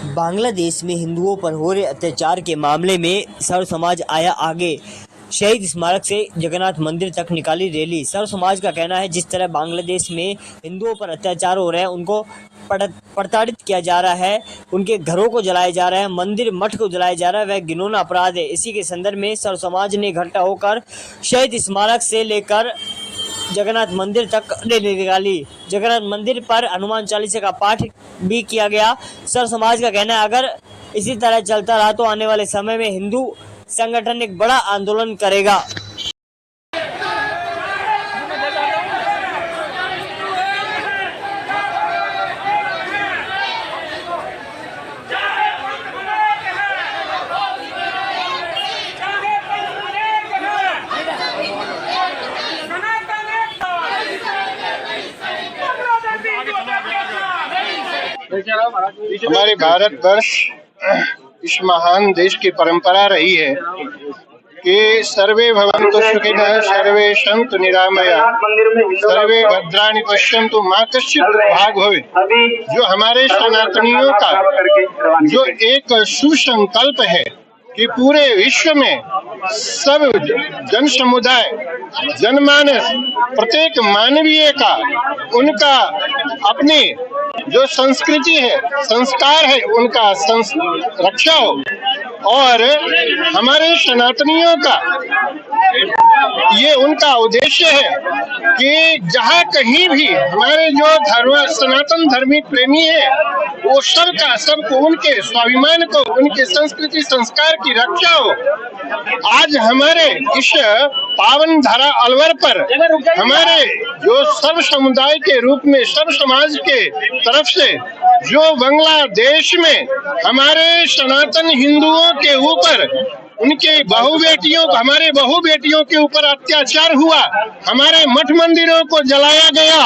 बांग्लादेश में हिंदुओं पर हो रहे अत्याचार के मामले में सर्व समाज आया आगे। शहीद स्मारक से जगन्नाथ मंदिर तक निकाली रैली। सर्व समाज का कहना है जिस तरह बांग्लादेश में हिंदुओं पर अत्याचार हो रहे हैं, उनको प्रताड़ित किया जा रहा है, उनके घरों को जलाया जा रहा है, मंदिर मठ को जलाया जा रहा है, वह घिनौना अपराध है। इसी के संदर्भ में सर्व समाज ने इकट्ठा होकर शहीद स्मारक से लेकर जगन्नाथ मंदिर तक रैली निकाली। जगन्नाथ मंदिर पर हनुमान चालीसा का पाठ भी किया गया। सर्व समाज का कहना है अगर इसी तरह चलता रहा तो आने वाले समय में हिंदू संगठन एक बड़ा आंदोलन करेगा। हमारे भारतवर्ष इस महान देश की परंपरा रही है कि सर्वे भवन्तु सुखिनः, सर्वे सन्तु निरामयाः, सर्वे भद्राणि पश्यन्तु मा कश्चित् दुर्भाग् भवेत्। जो हमारे सनातनियों का जो एक सुसंकल्प है कि पूरे विश्व में सब जन समुदाय, जनमानस, प्रत्येक मानवीय का उनका अपनी जो संस्कृति है, संस्कार है, उनका रक्षा हो। और हमारे सनातनियों का ये उनका उद्देश्य है कि जहाँ कहीं भी हमारे जो सनातन धर्मी प्रेमी है वो सबका सबको उनके स्वाभिमान को, उनके संस्कृति संस्कार की रक्षा हो। आज हमारे इस पावन धारा अलवर पर हमारे जो सर्व समुदाय के रूप में सर्व समाज के तरफ से जो बांग्लादेश में हमारे सनातन हिंदुओं के ऊपर उनके बहु बेटियों, हमारे बहु बेटियों के ऊपर अत्याचार हुआ, हमारे मठ मंदिरों को जलाया गया,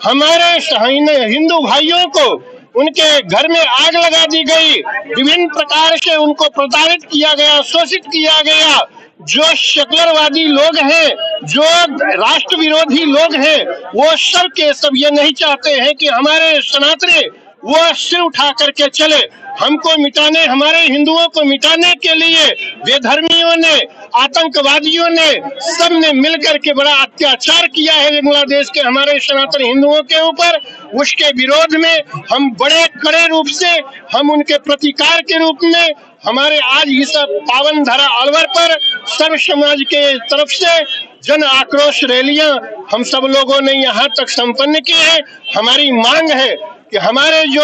हमारे हिंदू भाइयों को उनके घर में आग लगा दी गई, विभिन्न प्रकार से उनको प्रताड़ित किया गया, शोषित किया गया। जो सेकुलरवादी लोग हैं, जो राष्ट्र विरोधी लोग हैं, वो सब के सब ये नहीं चाहते हैं कि हमारे सनातनी वो सिर उठा करके चले। हमको मिटाने, हमारे हिंदुओं को मिटाने के लिए बेधर्मियों ने, आतंकवादियों ने, सब ने मिलकर के बड़ा अत्याचार किया है बांग्लादेश के हमारे सनातन हिंदुओं के ऊपर। उसके विरोध में हम बड़े कड़े रूप से हम उनके प्रतिकार के रूप में हमारे आज इस पावन धरा अलवर पर सर्व समाज के तरफ से जन आक्रोश रैलियां हम सब लोगों ने यहाँ तक संपन्न की है। हमारी मांग है कि हमारे जो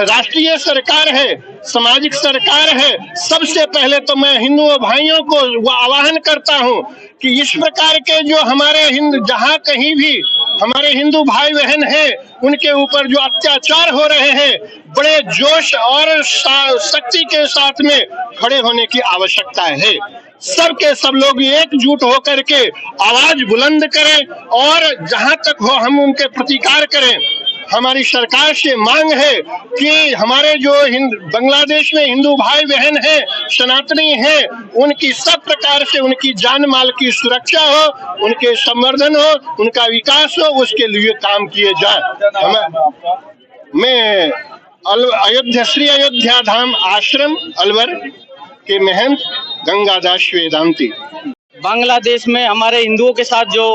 राष्ट्रीय सरकार है, सामाजिक सरकार है, सबसे पहले तो मैं हिंदू भाइयों को वो आह्वान करता हूँ कि इस प्रकार के जो हमारे जहाँ कहीं भी हमारे हिंदू भाई बहन हैं उनके ऊपर जो अत्याचार हो रहे हैं, बड़े जोश और शक्ति के साथ में खड़े होने की आवश्यकता है। सब के सब लोग एकजुट होकर के आवाज बुलंद करें और जहां तक हो हम उनके प्रतिकार करें। हमारी सरकार से मांग है कि हमारे जो बांग्लादेश में हिंदू भाई बहन हैं, सनातनी हैं, उनकी सब प्रकार से उनकी जान माल की सुरक्षा हो, उनके संवर्धन हो, उनका विकास हो, उसके लिए काम किए जाए। मैं श्री अयोध्या धाम आश्रम अलवर के महंत गंगादास वेदांती। बांग्लादेश में हमारे हिंदुओं के साथ जो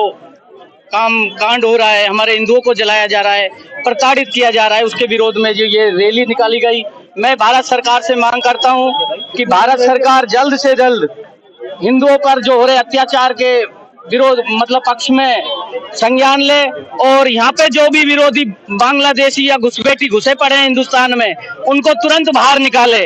कांड हो रहा है, हमारे हिंदुओं को जलाया जा रहा है, प्रताड़ित किया जा रहा है, उसके विरोध में जो ये रैली निकाली गई, मैं भारत सरकार से मांग करता हूं कि भारत सरकार जल्द से जल्द हिंदुओं पर जो हो रहे अत्याचार के विरोध पक्ष में संज्ञान ले और यहाँ पे जो भी विरोधी बांग्लादेशी या घुसपैठी घुसे पड़े हैं हिंदुस्तान में, उनको तुरंत बाहर निकाले।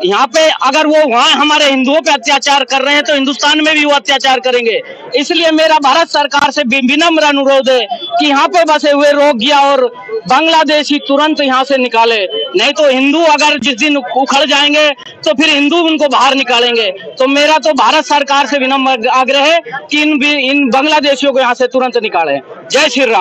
यहाँ पे अगर वो वहाँ हमारे हिंदुओं पे अत्याचार कर रहे हैं तो हिंदुस्तान में भी वो अत्याचार करेंगे। इसलिए मेरा भारत सरकार से विनम्र अनुरोध है कि यहाँ पे बसे हुए रोहिंग्या और बांग्लादेशी तुरंत यहाँ से निकाले, नहीं तो हिंदू अगर जिस दिन उखड़ जाएंगे तो फिर हिंदू उनको बाहर निकालेंगे। तो मेरा तो भारत सरकार से विनम्र आग्रह है कि इन बांग्लादेशियों को यहाँ से तुरंत निकालें। जय श्री राम।